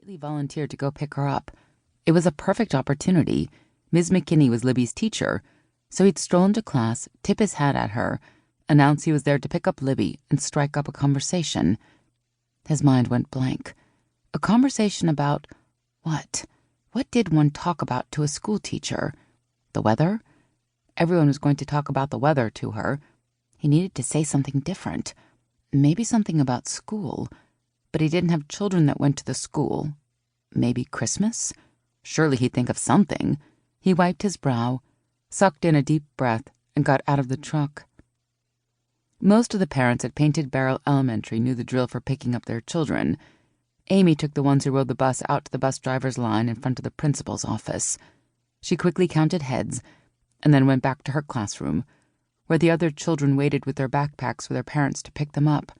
immediately volunteered to go pick her up. It was a perfect opportunity. Ms. McKinney was Libby's teacher, so he'd stroll into class, tip his hat at her, announce he was there to pick up Libby, and strike up a conversation. His mind went blank. A conversation about what? What did one talk about to a school teacher? The weather? Everyone was going to talk about the weather to her. He needed to say something different. Maybe something about school. But he didn't have children that went to the school. Maybe Christmas? Surely he'd think of something. He wiped his brow, sucked in a deep breath, and got out of the truck. Most of the parents at Painted Barrel Elementary knew the drill for picking up their children. Amy took the ones who rode the bus out to the bus driver's line in front of the principal's office. She quickly counted heads, and then went back to her classroom, where the other children waited with their backpacks for their parents to pick them up.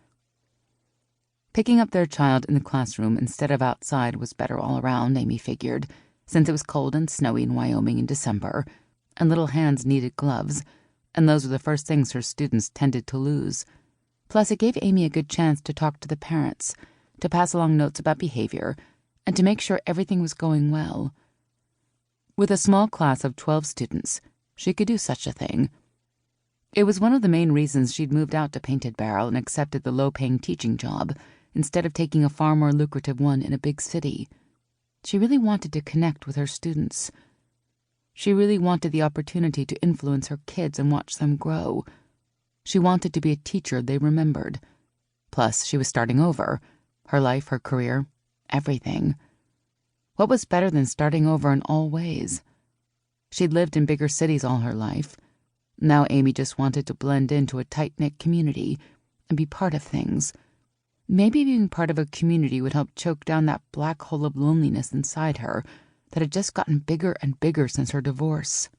Picking up their child in the classroom instead of outside was better all around, Amy figured, since it was cold and snowy in Wyoming in December, and little hands needed gloves, and those were the first things her students tended to lose. Plus, it gave Amy a good chance to talk to the parents, to pass along notes about behavior, and to make sure everything was going well. With a small class of 12 students, she could do such a thing. It was one of the main reasons she'd moved out to Painted Barrel and accepted the low-paying teaching job, instead of taking a far more lucrative one in a big city. She really wanted to connect with her students. She really wanted the opportunity to influence her kids and watch them grow. She wanted to be a teacher they remembered. Plus, she was starting over. Her life, her career, everything. What was better than starting over in all ways? She'd lived in bigger cities all her life. Now Amy just wanted to blend into a tight-knit community and be part of things. Maybe being part of a community would help choke down that black hole of loneliness inside her that had just gotten bigger and bigger since her divorce.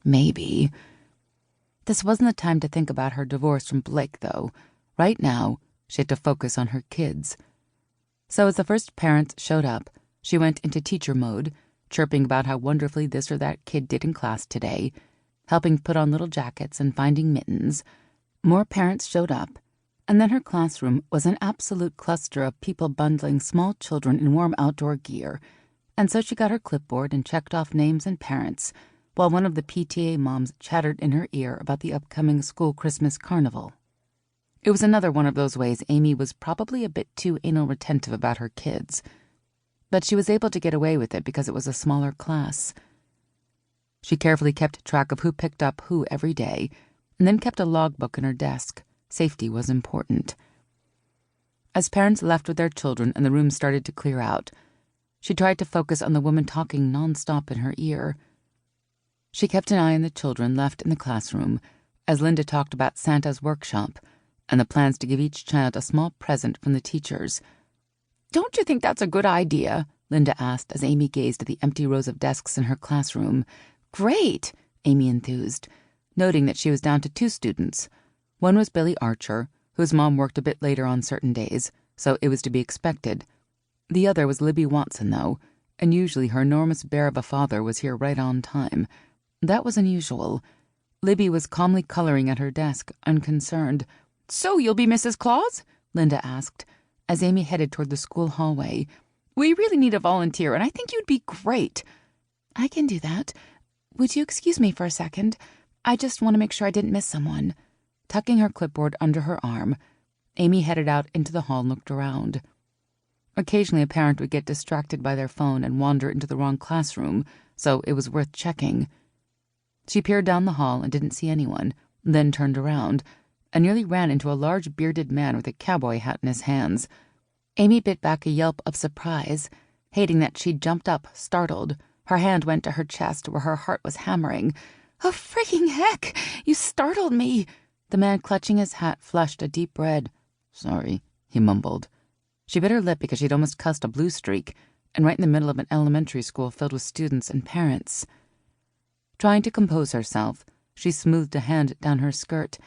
Maybe. This wasn't the time to think about her divorce from Blake, though. Right now, she had to focus on her kids. So as the first parents showed up, she went into teacher mode, chirping about how wonderfully this or that kid did in class today, helping put on little jackets and finding mittens. More parents showed up, and then her classroom was an absolute cluster of people bundling small children in warm outdoor gear, and so she got her clipboard and checked off names and parents, while one of the PTA moms chattered in her ear about the upcoming school Christmas carnival. It was another one of those ways Amy was probably a bit too anal retentive about her kids, but she was able to get away with it because it was a smaller class. She carefully kept track of who picked up who every day, and then kept a logbook in her desk. Safety was important. As parents left with their children and the room started to clear out, she tried to focus on the woman talking nonstop in her ear. She kept an eye on the children left in the classroom as Linda talked about Santa's workshop and the plans to give each child a small present from the teachers. "Don't you think that's a good idea?" Linda asked as Amy gazed at the empty rows of desks in her classroom. "Great," Amy enthused, noting that she was down to 2 students. One was Billy Archer, whose mom worked a bit later on certain days, so it was to be expected. The other was Libby Watson, though, and usually her enormous bear of a father was here right on time. That was unusual. Libby was calmly coloring at her desk, unconcerned. "So you'll be Mrs. Claus?" Linda asked, as Amy headed toward the school hallway. "We really need a volunteer, and I think you'd be great." "I can do that. Would you excuse me for a second? I just want to make sure I didn't miss someone." Tucking her clipboard under her arm, Amy headed out into the hall and looked around. Occasionally a parent would get distracted by their phone and wander into the wrong classroom, so it was worth checking. She peered down the hall and didn't see anyone, then turned around, and nearly ran into a large bearded man with a cowboy hat in his hands. Amy bit back a yelp of surprise, hating that she'd jumped up, startled. Her hand went to her chest where her heart was hammering. "Oh, freaking heck! You startled me!" The man clutching his hat flushed a deep red. "Sorry," he mumbled. She bit her lip because she'd almost cussed a blue streak, and right in the middle of an elementary school filled with students and parents. Trying to compose herself, she smoothed a hand down her skirt.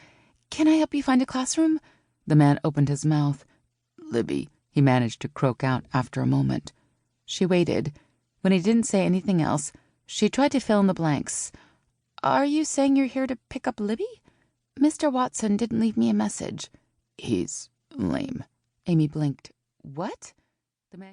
"Can I help you find a classroom?" The man opened his mouth. "Libby," he managed to croak out after a moment. She waited. When he didn't say anything else, she tried to fill in the blanks. "Are you saying you're here to pick up Libby? Mr. Watson didn't leave me a message." "He's lame." Amy blinked. "What?" The man